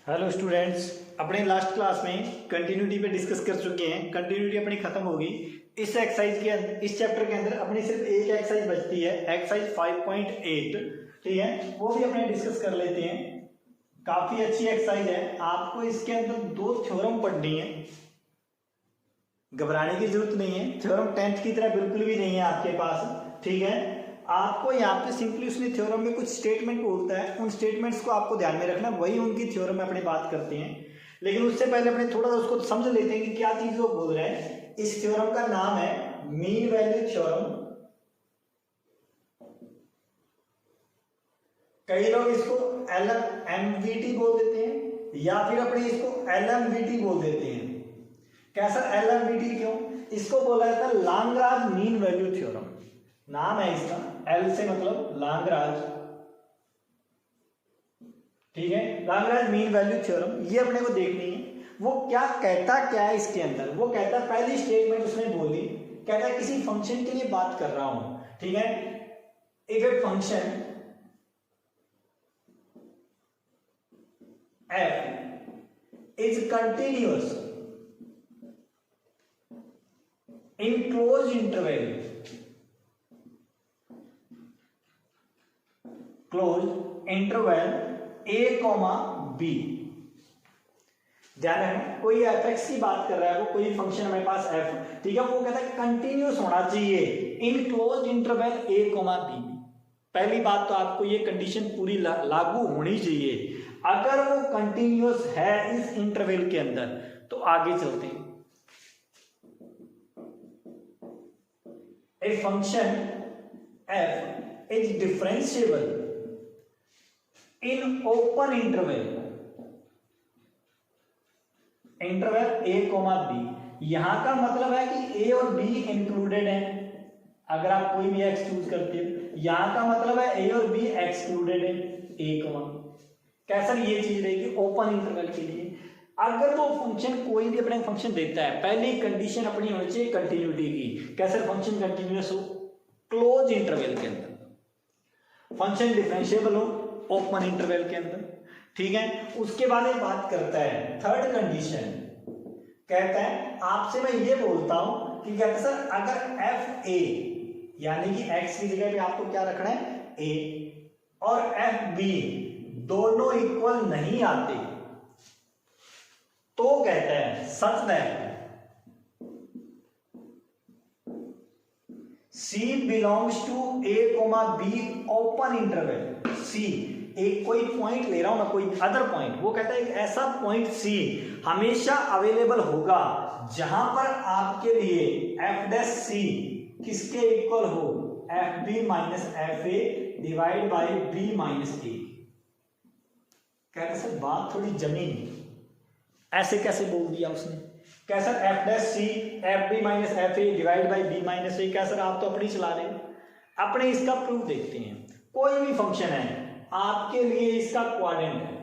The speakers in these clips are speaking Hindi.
हेलो स्टूडेंट्स, अपने लास्ट क्लास में कंटिन्यूटी पे डिस्कस कर चुके हैं। कंटिन्यूटी अपनी खत्म होगी। इस एक्सरसाइज के अंदर, इस चैप्टर के अंदर अपनी सिर्फ एक एक्सरसाइज बचती है, एक्सरसाइज 5.8। ठीक है, वो भी अपने डिस्कस कर लेते हैं। काफी अच्छी एक्सरसाइज है। आपको इसके अंदर दो थ्योरम पढ़नी है, घबराने की जरूरत नहीं है। थ्योरम 10th की तरह बिल्कुल भी नहीं है आपके पास। ठीक है, आपको यहाँ पे सिंपली उसने थ्योरम में कुछ स्टेटमेंट बोलता है, उन स्टेटमेंट्स को आपको ध्यान में रखना, वही उनकी थ्योरम में अपनी बात करते हैं। लेकिन उससे पहले अपने थोड़ा सा उसको समझ लेते हैं कि क्या चीज वो बोल रहे हैं। इस थ्योरम का नाम है मीन वैल्यू थ्योरम। कई लोग इसको LMVT बोल देते हैं या फिर अपने इसको LMVT बोल देते हैं। कैसा LMVT क्यों? इसको बोला जाता है लाग्रांज मीन वैल्यू थ्योरम। नाम है इसका, L से मतलब लाग्रांज। ठीक है, लाग्रांज मीन वैल्यू थ्योरम ये अपने को देखनी है। वो क्या है इसके अंदर? वो कहता है, पहली स्टेटमेंट उसने बोली, कहता है किसी फंक्शन के लिए बात कर रहा हूं। ठीक है, if a function f is continuous in closed interval, a comma b। ध्यान रखना, कोई fx की बात कर रहा है, वो कोई फंक्शन हमारे पास f, ठीक है, वो कहता है कंटिन्यूस होना चाहिए in close interval a comma b। पहली बात तो आपको ये कंडीशन पूरी लागू होनी चाहिए। अगर वो कंटिन्यूस है इस इंटरवल के अंदर तो आगे चलते हैं। A function f is differentiable in open interval a comma b। यहां का मतलब है कि a और b इंक्लूडेड है। अगर आप कोई भी x चूज करते हो, यहां का मतलब है a और b एक्सक्लूडेड है, a comma। कैसा ये चीज रहेगी ओपन इंटरवल के लिए। अगर वो फंक्शन कोई भी अपने फंक्शन देता है, पहली कंडीशन अपनी होनी चाहिए कंटिन्यूटी की। कैसे फंक्शन कंटिन्यूअस हो क्लोज इंटरवल के अंदर, फंक्शन डिफरेंशिएबल हो ओपन इंटरवल के अंदर। ठीक है, उसके बाद ये बात करता है थर्ड कंडीशन, कहता है आपसे मैं ये बोलता हूं कि कहता है सर अगर एफ ए यानी कि एक्स की जगह पे आपको क्या रखना है ए, और एफ बी दोनों इक्वल नहीं आते, तो कहता है such that C belongs to A, B open interval. C एक कोई पॉइंट ले रहा हूं मैं, कोई अदर पॉइंट, वो कहता है एक ऐसा पॉइंट C हमेशा अवेलेबल होगा जहां पर आपके लिए f डैश C किसके इक्वल हो, FB minus FA divide by B minus A। कहते सर बात थोड़ी जमी, ऐसे कैसे बोल दिया उसने? कैसा f dash C FB minus FA divide by B minus A। क्या सर आप तो अपनी चला रहे हैं, अपने इसका प्रूफ देखते हैं। कोई भी फंक्शन है आपके लिए, इसका क्वाड्रेंट है,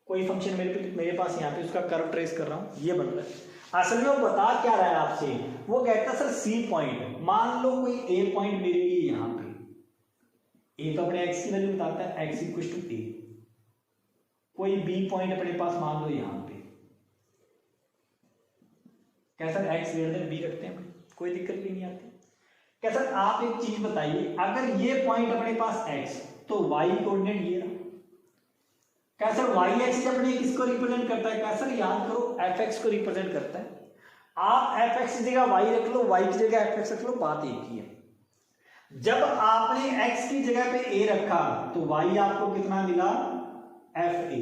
कोई फंक्शन मेरे पास यहाँ पे उसका कर्व ट्रेस कर रहा हूं, ये बन रहा है। असल में वो बता क्या रहा है आपसे, वो कहता है सर C पॉइंट, मान लो कोई A पॉइंट मेरे लिए यहां पे, A तो अपने x की वैल्यू बताता है x इक्वल टू A, कोई B पॉइंट अपने पास मान लो यहां पे, कैसा x ग्रेटर देन B रखते हैं, कोई दिक्कत भी नहीं आती। कैसा आप एक चीज बताइए, अगर ये पॉइंट अपने पास x तो y कोऑर्डिनेट ये रहा, कैसा y एक्सिस अपने किसको रिप्रेजेंट करता है? कैसा याद करो fx को रिप्रेजेंट करता है। आप fx की जगह y रख लो, y की जगह fx रख लो, बात एक ही है। जब आपने x की जगह पे a रखा तो y आपको कितना मिला, fa,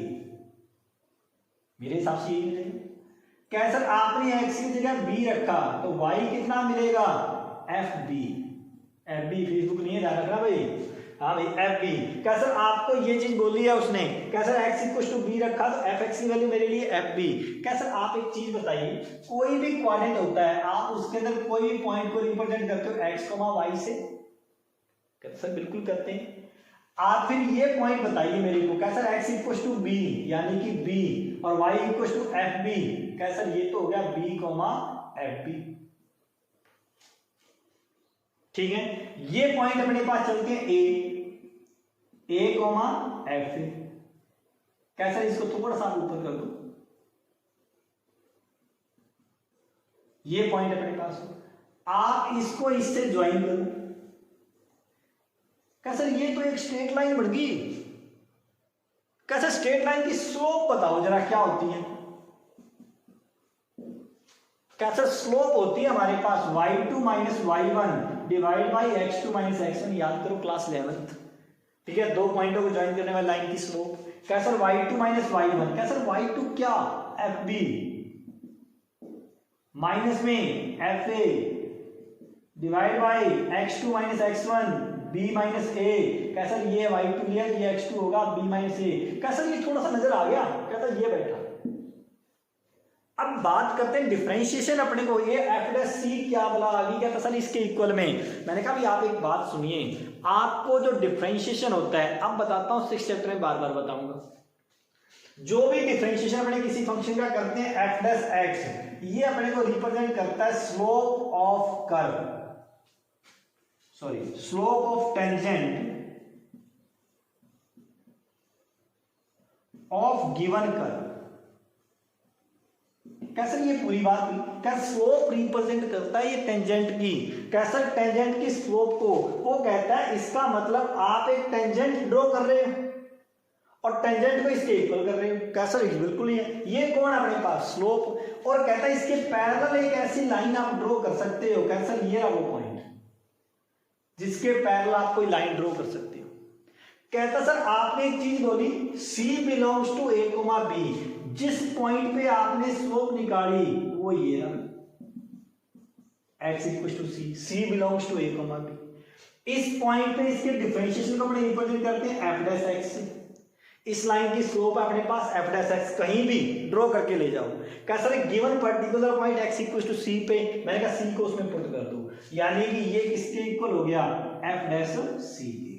मेरे हिसाब से यही मिलेगा। कैसा आपने x की जगह b रखा तो y कितना मिलेगा, fb। fb फेसबुक नहीं है, ध्यान रखना भाई, हाँ भाई fb। कैसा आपको ये चीज बोली है उसने, कैसा x इक्वल टू b रखा तो fx की वैल्यू मेरे लिए fb। कैसा आप एक चीज बताइए, कोई भी क्वाड्रेंट होता है, आप उसके अंदर कोई भी पॉइंट को रिप्रेजेंट करते हो x, y से, कैसा बिल्कुल करते हैं। आप फिर ये पॉइंट बताइए मेरे को, कैसा x इक्वल टू b यानी कि b और y इक्वल टू fb, कैसा ये तो हो गया b, fb। ठीक है, ये पॉइंट अपने पास चलते हैं ए, A, F। कैसे, इसको थोड़ा सा ऊपर कर दो, ये पॉइंट अपने पास हो, आप इसको इससे ज्वाइन करो, कैसे ये तो एक स्ट्रेट लाइन बढ़ गई। कैसे स्ट्रेट लाइन की स्लोप बताओ जरा क्या होती है। कैसे स्लोप होती है हमारे पास y2 minus y1 divide by x2 minus x1, याद करो क्लास 11th, ठीक है। दो पॉइंटों को ज्वाइन करने वाली लाइन की स्लोप कैसे y2 माइनस y1, कैसे y2 क्या fb माइनस में fa divide by x2 minus x1 b minus a, कैसा ये y2 लिया, ये x2 होगा b माइनस a, कैसा ये थोड़ा सा नजर आ गया, कैसा ये बैठा। अब बात करते हैं डिफरेंशिएशन, अपने को ये एफ डैश सी क्या बोला आ गई, क्या तसली इसके इक्वल में। मैंने कहा भी आप एक बात सुनिए, आपको जो डिफरेंशिएशन होता है, अब बताता हूं 6th चैप्टर में बार बार बताऊंगा, जो भी डिफरेंशिएशन अपने किसी फंक्शन का करते हैं एफ डैश एक्स, ये अपने को रिप्रेजेंट करता है slope of curve, sorry slope of tangent of given curve. कैसे ये पूरी बात हुई, क्या स्लोप रिप्रेजेंट करता है ये टेंजेंट की, कैसे टेंजेंट की स्लोप को वो कहता है, इसका मतलब आप एक टेंजेंट ड्रॉ कर रहे हो और टेंजेंट को इसके इक्वल कर रहे हो, कैसा बिल्कुल ही है। ये कौन अपने पास स्लोप, और कहता है इसके पैरेलल एक ऐसी लाइन आप ड्रॉ कर सकते हो, कैसा ये रहा वो पॉइंट जिसके पैरेलल आप कोई लाइन ड्रॉ कर सकते हो। कहता सर आपने एक चीज बोली C belongs to A, B, जिस पॉइंट पे आपने स्लोप निकाली वो ये रहा x equal to C belongs to A, B। इस पॉइंट पे इसके डिफरेंशिएशन को अपने रिप्रेजेंट करते हैं f डैश x से। इस लाइन की स्लोप अपने पास f डैश x, कहीं भी ड्रॉ करके ले जाओ। कैसा है given particular point x equal to C पे, मैंने कहा C को उसमें पुट कर दो, यानी कि ये किसके इक्वल हो गया f डैश C के।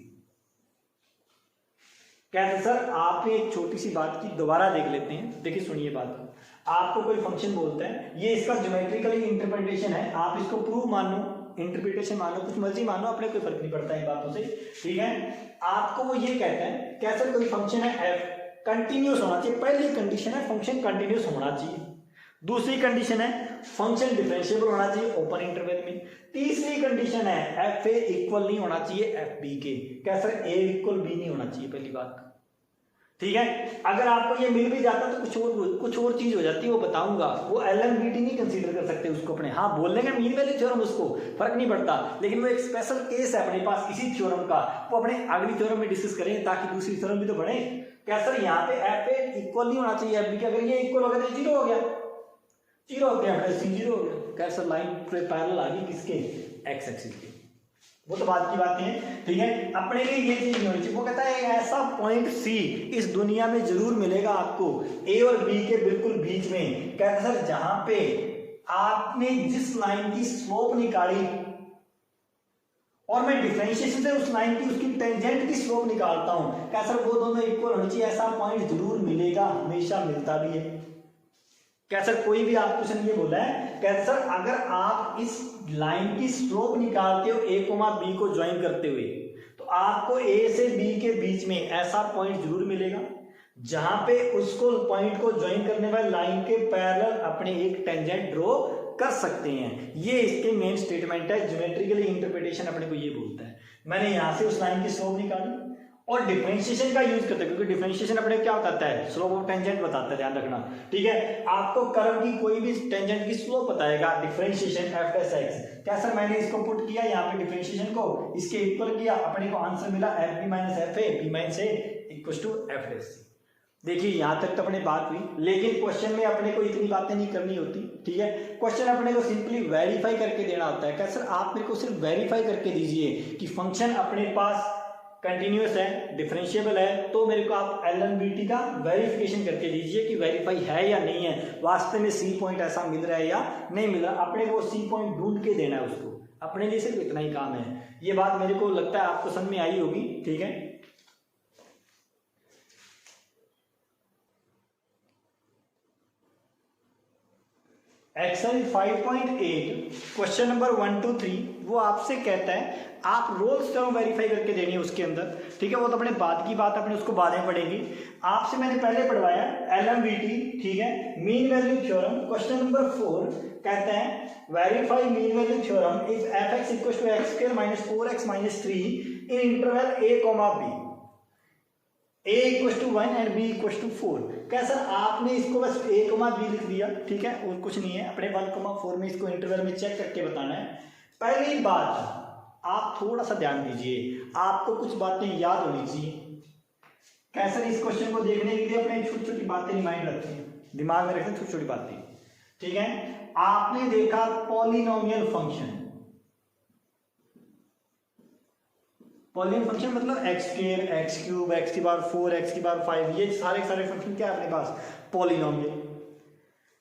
कहते सर आपने एक छोटी सी बात की दोबारा देख लेते हैं, देखिए सुनिए बात को। आपको कोई फंक्शन बोलता है, ये इसका ज्योमेट्रिकली इंटरप्रिटेशन है, आप इसको प्रूव मान लो, इंटरप्रिटेशन मान लो, कुछ मर्जी मान लो, अपने कोई फर्क नहीं पड़ता इन बातों से, ठीक है। आपको वो ये कहता है कैसे कोई फंक्शन है f कंटिन्यूस होना चाहिए, पहली कंडीशन है फंक्शन कंटिन्यूस होना चाहिए, दूसरी कंडीशन है फंक्शन डिफरेंशिएबल होना चाहिए ओपन इंटरवल में, तीसरी कंडीशन है एफ ए इक्वल नहीं होना चाहिए एफ बी के, कैसे ए इक्वल बी नहीं होना चाहिए, पहली बात, ठीक है। अगर आपको ये मिल भी जाता तो कुछ और चीज हो जाती है, वो बताऊंगा, वो एलएमबीटी नहीं कंसीडर कर सकते उसको अपने, हाँ बोल लेंगे मीन वैल्यू थ्योरम, उसको फर्क नहीं पड़ता, लेकिन वो एक स्पेशल केस है अपने पास किसी थ्योरम का, वो अपने अगली थ्योरम में डिस्कस करें ताकि दूसरी थ्योरम भी तो बढ़े। क्या सर यहाँ पे एफ ए इक्वल नहीं होना चाहिए एफ बी के, अगर ये इक्वल हो गया तो जीरो हो गया, जीरो हो गया, जीरो हो गया, कैसे लाइन पैरेलल आ गई किसके एक्स एक्सिस के, वो तो बात की बातें हैं, ठीक है। अपने लिए ये चीज नहीं होनी चाहिए। वो कहता है ऐसा पॉइंट सी इस दुनिया में जरूर मिलेगा आपको ए और बी के बिल्कुल बीच में, कहता है सर जहां पे आपने जिस लाइन की स्लोप निकाली और मैं डिफरेंशिएशन से उस लाइन की उसकी टेंजेंट की स्लोप निकालता हूं, क्या सर वो दोनों इक्वल होनी चाहिए, ऐसा पॉइंट जरूर मिलेगा, हमेशा मिलता भी है। क्या सर कोई भी आप क्वेश्चन ये बोला है, क्या सर अगर आप इस लाइन की स्लोप निकालते हो ए कोमा बी को ज्वाइन करते हुए, तो आपको ए से बी के बीच में ऐसा पॉइंट जरूर मिलेगा जहां पे उसको पॉइंट को ज्वाइन करने वाले लाइन के पैरेलल अपने एक टेंजेंट ड्रॉ कर सकते हैं। ये इसके मेन स्टेटमेंट है, ज्योमेट्रिकली इंटरप्रिटेशन अपने को ये बोलता है। मैंने यहां से उस लाइन की स्लोप निकाली और डिफरेंशिएशन का यूज करते हैं, क्योंकि डिफरेंशिएशन अपने क्या बताता है, स्लोप ऑफ टेंजेंट बताता है, ध्यान रखना, ठीक है। आपको कर्व की कोई भी टेंजेंट की स्लोप बताएगा, डिफरेंशिएशन एफ डैश एक्स, क्या सर मैंने इसको पुट किया यहाँ पे डिफरेंशिएशन को, इसके इक्वल किया, अपने को आंसर मिला F B minus F A B minus A equal to F dash C. देखिए यहां तक तो अपने बात हुई, लेकिन क्वेश्चन में अपने को इतनी बातें नहीं करनी होती, ठीक है। क्वेश्चन अपने को सिंपली वेरीफाई करके देना होता है। क्या सर आप मेरे को सिर्फ वेरीफाई करके दीजिए कि फंक्शन अपने पास कंटिन्यूअस है, डिफरेंशिएबल है, तो मेरे को आप एलएनबीटी का वेरिफिकेशन करके दीजिए कि वेरीफाई है या नहीं है, वास्तव में सी पॉइंट ऐसा मिल रहा है या नहीं मिल रहा, अपने को सी पॉइंट ढूंढ के देना है उसको, अपने लिए सिर्फ इतना ही काम है। ये बात मेरे को लगता है आपको समझ में आई होगी, ठीक है। एक्सरसाइज 5.8 क्वेश्चन नंबर 1 to 3 वो आपसे कहता है आप रोल्स थ्योरम वेरीफाई करके देनी है उसके अंदर, ठीक है। वो तो अपने बाद की बात, अपने उसको बाद में पढ़ेंगे। आपसे मैंने पहले पढ़वाया LMVT, ठीक है, mean value theorem. Question number 4 कहता है verify mean value theorem if fx equal to x square minus 4x minus 3 in interval a, b, a equal to 1 and b equal to 4। क्या सर आपने इसको बस a, b लिख दिया, ठीक है, और कुछ नहीं है। अपने 1, 4 में इसको इंटरवल में चेक करके बताना है। पहली बात आप थोड़ा सा ध्यान दीजिए, आपको कुछ बातें याद होनी चाहिए। कैसे इस क्वेश्चन को देखने के लिए अपने छोटी छोटी बातें रिमाइंड रखते हैं, दिमाग में रखते छोटी छोटी बातें, ठीक है। आपने देखा पॉलिनोमियल फंक्शन, पॉलिनोमियल फंक्शन मतलब x square, x cube, x की पावर 4, एक्स की पावर 5, ये सारे सारे फंक्शन क्या है अपने पास पॉलिनोमियल।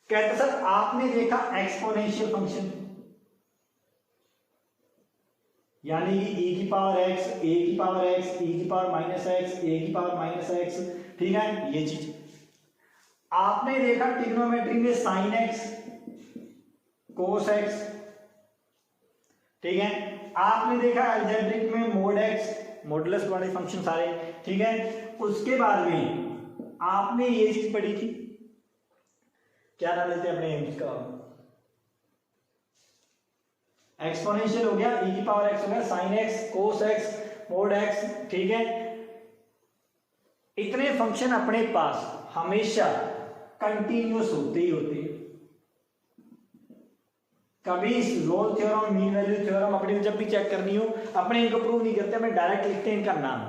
कहते सर आपने देखा एक्सपोनेंशियल फंक्शन, यानी कि e की पावर x, a की पावर x, e की पावर माइनस x, a की पावर माइनस x, ठीक है, ये चीज। आपने देखा ट्रिग्नोमेट्री में साइन x, कोस x, ठीक है। आपने देखा अलजेब्रिक में मोड x, मॉडुलस वाले फंक्शन सारे, ठीक है। उसके बाद में आपने ये चीज पढ़ी थी, क्या नाम लेते हैं अपने इसका, एक्सपोनेंशियल हो गया, e की पावर x हो गया, साइन x, कोस x, मोड x, ठीक है। इतने फंक्शन अपने पास हमेशा कंटिन्यूअस होते ही होते हैं। कभी Rolle theorem, mean value theorem अपने जब भी चेक करनी हो, अपने इनको प्रूव नहीं करते, हमें डायरेक्ट लिखते हैं इनका नाम,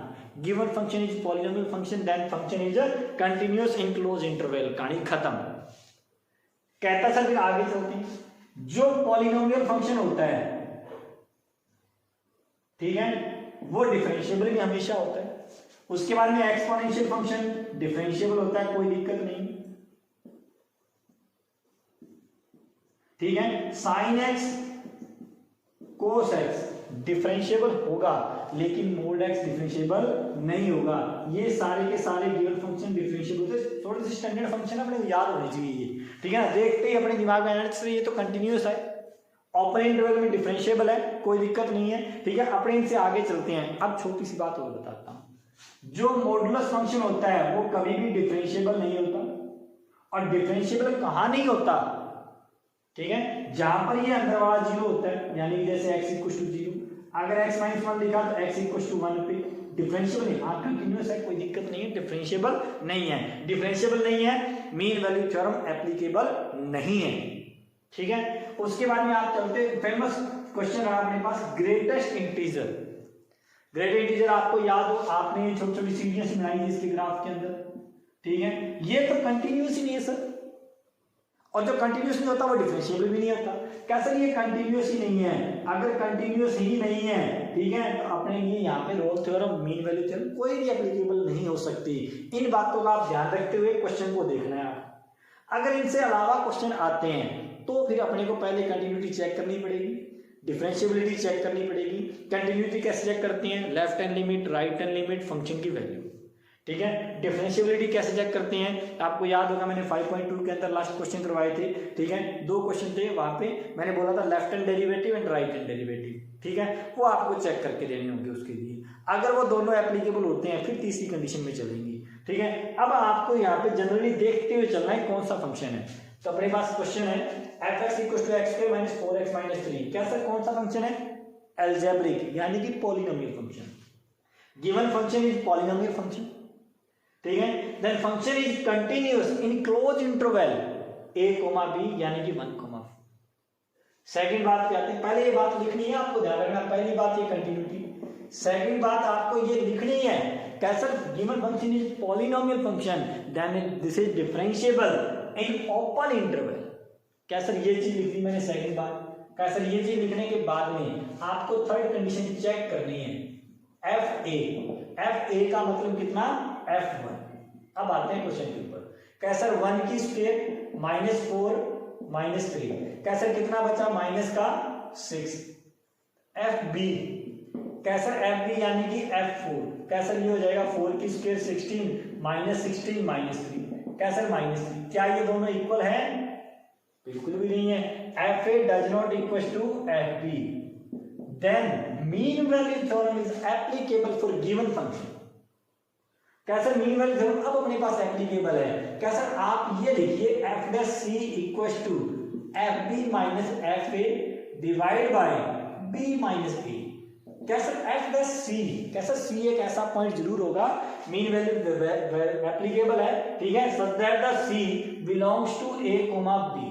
given function is polynomial function then function is continuous in close interval, कहानी खत्म। कहता सर फिर आगे चलते हैं, जो पॉलिनोमियल फंक्शन होता है, ठीक है, वो डिफरेंशिएबल भी हमेशा होता है। उसके बाद में एक्सपोनेंशियल फंक्शन डिफरेंशिएबल होता है, कोई दिक्कत नहीं, ठीक है। Sine x, cos x differentiable होगा, लेकिन मोड एक्स डिफरेंशिएबल नहीं होगा। ये सारे के सारे गिवन फंक्शन डिफरेंशिएबल होते हैं। थोड़े से स्टैंडर्ड फंक्शन अपने याद होने चाहिए, ठीक है ना। देखते ही अपने दिमाग में आना चाहिए, ये तो कंटिन्यूअस है, ओपन इंटरवल में डिफरेंशिएबल है, कोई दिक्कत नहीं है, ठीक है। अपने इनसे आगे चलते हैं। अब छोटी सी बात और बताता हूं, जो मॉडुलस फंक्शन होता है वो कभी भी डिफरेंशिएबल नहीं होता, और डिफरेंशिएबल कहां नहीं होता, ठीक है, जहां पर ये अंदर वाला जीरो होता है, यानी जैसे x इक्वल टू 0, अगर x माइनस 1 लिखा तो x इक्वल टू 1 पे डिफरेंशिएबल नहीं, हाँ कंटिन्यूअस है, कोई दिक्कत नहीं है, डिफरेंशिएबल नहीं है, डिफरेंशिएबल नहीं है, मीन वैल्यू थ्योरम एप्लीकेबल नहीं है, ठीक है। उसके बाद में आप चलते, फेमस क्वेश्चन है अपने पास ग्रेटेस्ट इंटीजर। ग्रेटेस्ट इंटीजर आपको याद हो, आपने छोटी छोटी सीढ़ियां सी बनाई थी इसके ग्राफ के अंदर, ठीक है। ये तो कंटिन्यूअस ही नहीं है सर, और जो कंटिन्यूअस नहीं होता वो डिफरेंशिएबल भी नहीं होता। कैसे ये कंटिन्यूअस ही नहीं है, अगर कंटिन्यूअस ही नहीं है, ठीक है, तो अपने लिए यहाँ पे Rolle theorem, mean value theorem कोई भी एप्लीकेबल नहीं हो सकती। इन बातों का आप ध्यान रखते हुए क्वेश्चन को देखना है। अगर इनसे अलावा क्वेश्चन आते हैं तो फिर अपने को पहले कंटिन्यूटी चेक करनी पड़ेगी, डिफरेंशिएबिलिटी चेक करनी पड़ेगी। कंटिन्यूटी कैसे चेक करती हैं, left hand limit, right hand limit, function की वैल्यू, ठीक है। डिफरेंशिएबिलिटी कैसे चेक करते हैं, आपको याद होगा मैंने 5.2 के अंदर लास्ट क्वेश्चन करवाए थे, ठीक है। 2 क्वेश्चन थे, वहां पे मैंने बोला था left hand derivative and right hand derivative, ठीक है, वो आपको चेक करके देने होंगे उसके लिए। अगर वो दोनों एप्लीकेबल होते हैं फिर तीसरी कंडीशन में चलेंगी, ठीक है। अब आपको यहाँ पे जनरली देखते हुए चलना है कौन सा फंक्शन है। तो अपने पास क्वेश्चन है fx equal to x square minus 4x minus 3, क्या सर कौन सा फंक्शन है, अलजेब्रिक, यानी कि polynomial function. Given function is polynomial function, ठीक है। Then function is continuous in close interval a, b, यानी कि 1, 4। सेकंड बात क्या आती है, पहले ये बात लिखनी है, आपको ध्यान रखना, पहली बात ये कंटिन्यूटी, सेकंड बात आपको ये लिखनी है कैसे, given function is polynomial function then this is differentiable in open interval. क्या सर ये चीज लिख दी मैंने सेकंड बात। क्या सर ये चीज लिखने के बाद में आपको थर्ड कंडीशन चेक करनी है, एफ ए का मतलब कितना, F1। अब आते हैं क्वेश्चन के ऊपर। क्या सर 1 की स्क्वायर माइनस 4 माइनस 3, क्या सर कितना बचा, माइनस का 6। FB, क्या सर FB यानी कि F4, क्या सर ये हो जाएगा 4 की स्क्वायर 16 माइनस 16 माइनस 3, क्या सर माइनस 3। क्या ये दोनों इक्वल है, बिल्कुल भी नहीं है। F A does not equal to F B, then mean value theorem is applicable for given function. कैसे मीन वैल्यू थ्योरम अब अपने पास एप्लीकेबल है? कैसे आप ये लिखिए F dash C equal to F B minus F A divide by B minus A. कैसे एफ डैश सी, कैसे सी एक ऐसा पॉइंट जरूर होगा मीन वैल्यू एप्लीकेबल है, ठीक है, so that the C belongs to A comma B.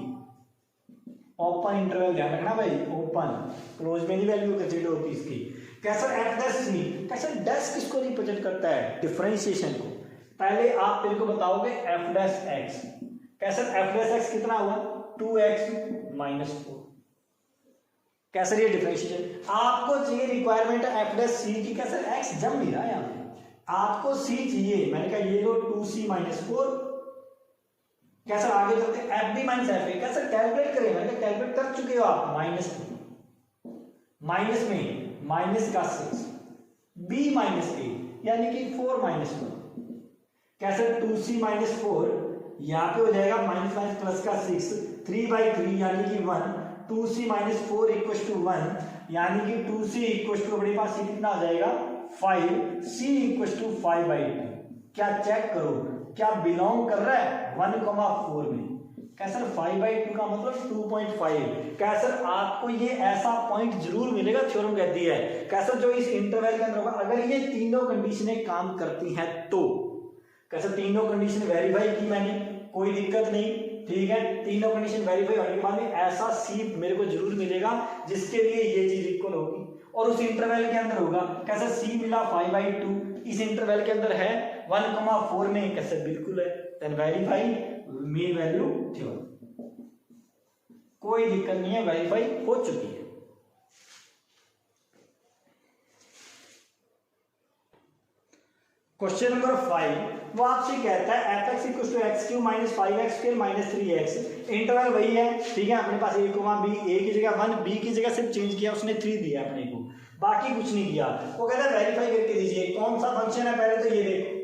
Open interval ध्यान रखना भाई, ओपन, क्लोज में नहीं वैल्यू कंसीडर होती इसकी। कैसे एफ डैश सी, कैसे डैश किसको रिप्रेजेंट करता है? डिफरेंशिएशन को। पहले आप मेरे को बताओगे एफ डैश एक्स, कैसे एफ डैश एक्स कितना हुआ? 2x minus 4। कैसे ये डिफरेंशिएशन आपको चाहिए, रिक्वायरमेंट है एफ डैश सी की। कैसे एक्स जम नहीं रहा यहाँ पे, आपको सी चाहिए। मैंने कहा ये लो 2c माइनस 4। कैसे आगे चलते हैं f B minus F a, कैसे कैलकुलेट करें? मैंने कैलकुलेट कर चुके हो आप, -2 माइनस में माइनस का 6 बी माइनस ए यानी कि 4 माइनस 1। कैसे 2c माइनस 4 यहाँ पे हो जाएगा माइनस माइनस प्लस का 6, 3/3 यानी कि 1, 2c माइनस 4 इक्वल टू 1 यानी कि 2c इक्वल टू अपने पास ये कितना आ जाएगा 5, c इक्वल टू 5/2। क्या चेक करो क्या बिलोंग कर रहा है 1,4 में? कैसर 5/2 का मतलब 2.5। कैसर आपको ये ऐसा पॉइंट जरूर मिलेगा, थ्योरम कहती है कैसर जो इस इंटरवल के अंदर होगा अगर ये तीनों कंडीशनें काम करती हैं तो। कैसर तीनों कंडीशन वेरीफाई की मैंने, कोई दिक्कत नहीं, ठीक है। तीनों कंडीशन वेरीफाई होने के बाद में ऐसा सी मेरे को जरूर मिलेगा जिसके लिए ये चीज इक्वल होगी और उस इंटरवल के अंदर होगा। कैसा सी मिला 5/2, इस इंटरवल के अंदर है 1,4 में, कैसे बिल्कुल है। Then verify mean value theorem, कोई दिक्कत नहीं है, वेरीफाई हो चुकी है। क्वेश्चन नंबर 5 वो आपसे कहता है f x equal to x cube minus 5x square minus 3x। Interval वही है, ठीक है, अपने पास a कोमा b, a की जगह 1, b की जगह सिर्फ चेंज किया, उसने 3 दिया अपने को, बाकी कुछ नहीं दिया। वो कहता है वेरीफाई करके दीजिए कौन सा फंक्शन है। पहले तो ये देखो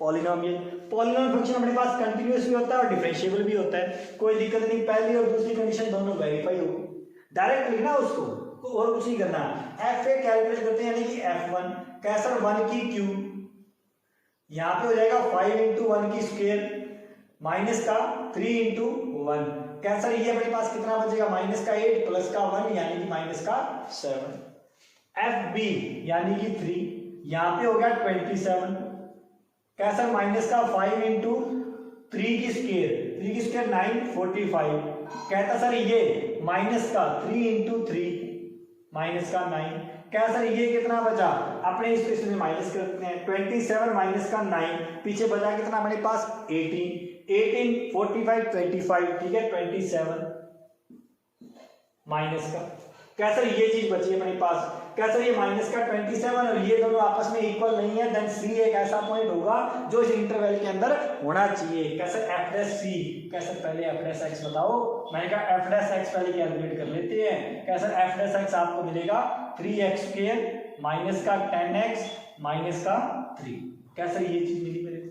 पॉलिनोमियल, पॉलिनोमियल फंक्शन अपने पास कंटिन्यूअस भी होता है और डिफरेंशिएबल भी होता है, कोई दिक्कत नहीं। पहली और दूसरी कंडीशन दोनों वेरीफाई होगी, डायरेक्ट लिखना उसको, तो और कुछ नहीं करना। एफ ए कैलकुलेट करते हैं यानी कि f1 कैसर 1 की क्यूब, यहाँ पे हो जाएगा 5 इंटू 1 की स्क्वायर माइनस का 3 इंटू 1। कैंसर ये अपने पास कितना बचेगा माइनस का 8 प्लस का 1 यानी कि माइनस का 7। एफ बी यानी कि 3, यहाँ पे हो गया 27। कैंसर माइनस का 5 इंटू 3 की स्क्वायर 9, 45। कहता सर ये माइनस का 3 इंटू 3 माइनस का 9। क्या सर ये कितना बचा, अपने इसको इसमें माइनस करते हैं, 27 माइनस का 9, पीछे बचा कितना हमारे पास 18, 45, 25, ठीक है, 27 माइनस का। क्या सर ये चीज बची है अपने पास, क्या सर ये माइनस का 27 और ये दोनों आपस में इक्वल नहीं है, देन सी एक ऐसा पॉइंट होगा जो इस इंटरवल के अंदर होना चाहिए। कैसे एफ डैश सी, कैसे पहले एफ डैश एक्स बताओ, मैंने कहा एफ डैश एक्स पहले कैलकुलेट कर लेते हैं। कैसे एफ डैश एक्स आपको मिलेगा 3x स्क्वायर माइनस का 10x माइनस का 3। कैसे ये चीज मिली मेरे को,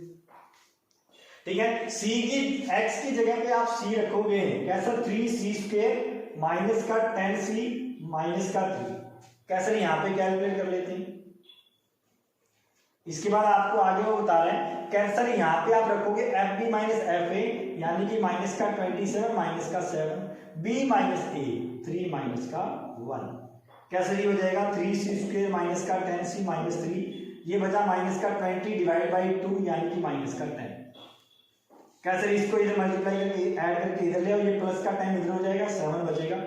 ठीक है। सी की x की जगह पे आप c रखोगे, कैसे 3c स्क्वायर माइनस का 10c माइनस का 3। कैसे यहाँ पे कैलकुलेट कर लेते हैं। इसके बाद आपको आगे वो बता रहे हैं कैंसर यहाँ पे आप रखोगे f B minus F a यानी कि माइनस का 27 माइनस का 7, बी माइनस ए 3 माइनस का 1। कैसे ये हो जाएगा 3c स्क्वायर माइनस का 10c माइनस 3, ये बचा माइनस का 20 डिवाइड बाई 2 यानी कि माइनस का 10। कैसे इसको इधर मल्टीप्लाई करके ऐड करके इधर ले आओ, ये प्लस का 10 इधर हो जाएगा, 7 बचेगा।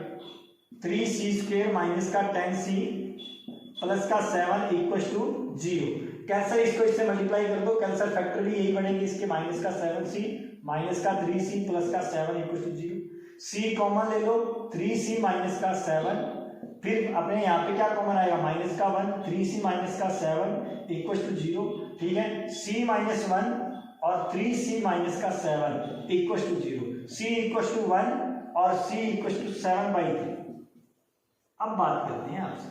3c स्क्वायर माइनस का 10c प्लस का 7 इक्वल टू 0। कैंसर इसको इससे मल्टीप्लाई कर दो, कैंसर फैक्टर भी यही बनेंगे इसके, माइनस का 7c माइनस का 3c प्लस का 7 इक्वल टू 0। c कॉमन ले लो, 3c माइनस का 7, फिर अपने यहाँ पे क्या कॉमन आएगा माइनस का 1, 3c माइनस का 7 इक्वल टू 0, ठीक है। c माइनस 1 और 3c माइनस का 7 equal to 0, c equal to 1 और c इक्वल टू 7/3। अब बात करते हैं आपसे,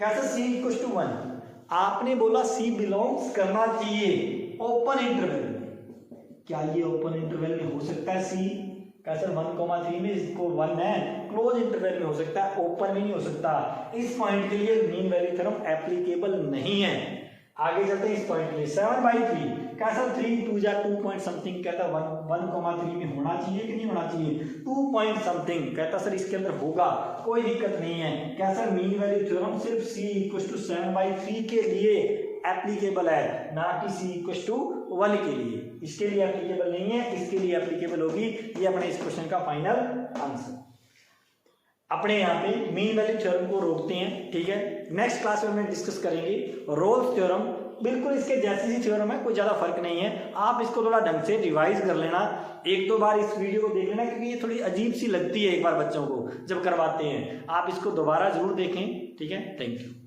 कैसे c इक्वल टू 1, आपने बोला c बिलोंग्स करना चाहिए ओपन इंटरवल में। क्या ये ओपन इंटरवल में हो सकता है c? क्या सर 1,3 में इसको 1 है, क्लोज इंटरवल में हो सकता है, ओपन में नहीं हो सकता। इस पॉइंट के लिए मीन वैल्यू थ्योरम एप्लीकेबल नहीं है। आगे चलते हैं इस पॉइंट के लिए 7/3 क्या सर 3 2 जा 2 पॉइंट समथिंग कहता 1,3 में होना चाहिए कि नहीं होना चाहिए, 2 पॉइंट समथिंग कहता सर इसके अंदर होगा, कोई दिक्कत नहीं है। क्या सर मीन वैल्यू थ्योरम सिर्फ c = 7/3 के लिए एप्लीकेबल है, ना कि c = 1 के लिए, इसके लिए एप्लीकेबल नहीं है, इसके लिए एप्लीकेबल होगी। ये अपने इस क्वेश्चन का फाइनल आंसर। अपने यहाँ पे मीन वैल्यू थ्योरम को रोकते हैं, ठीक है। नेक्स्ट क्लास में हम डिस्कस करेंगे रोल्स थ्योरम, बिल्कुल इसके जैसी सी थ्योरम है, कोई ज्यादा फर्क नहीं है। आप इसको थोड़ा ढंग से रिवाइज कर लेना, 1-2 बार इस वीडियो को देख लेना, क्योंकि ये थोड़ी अजीब सी लगती है एक बार बच्चों को जब करवाते हैं। आप इसको दोबारा जरूर देखें, ठीक है। Thank you.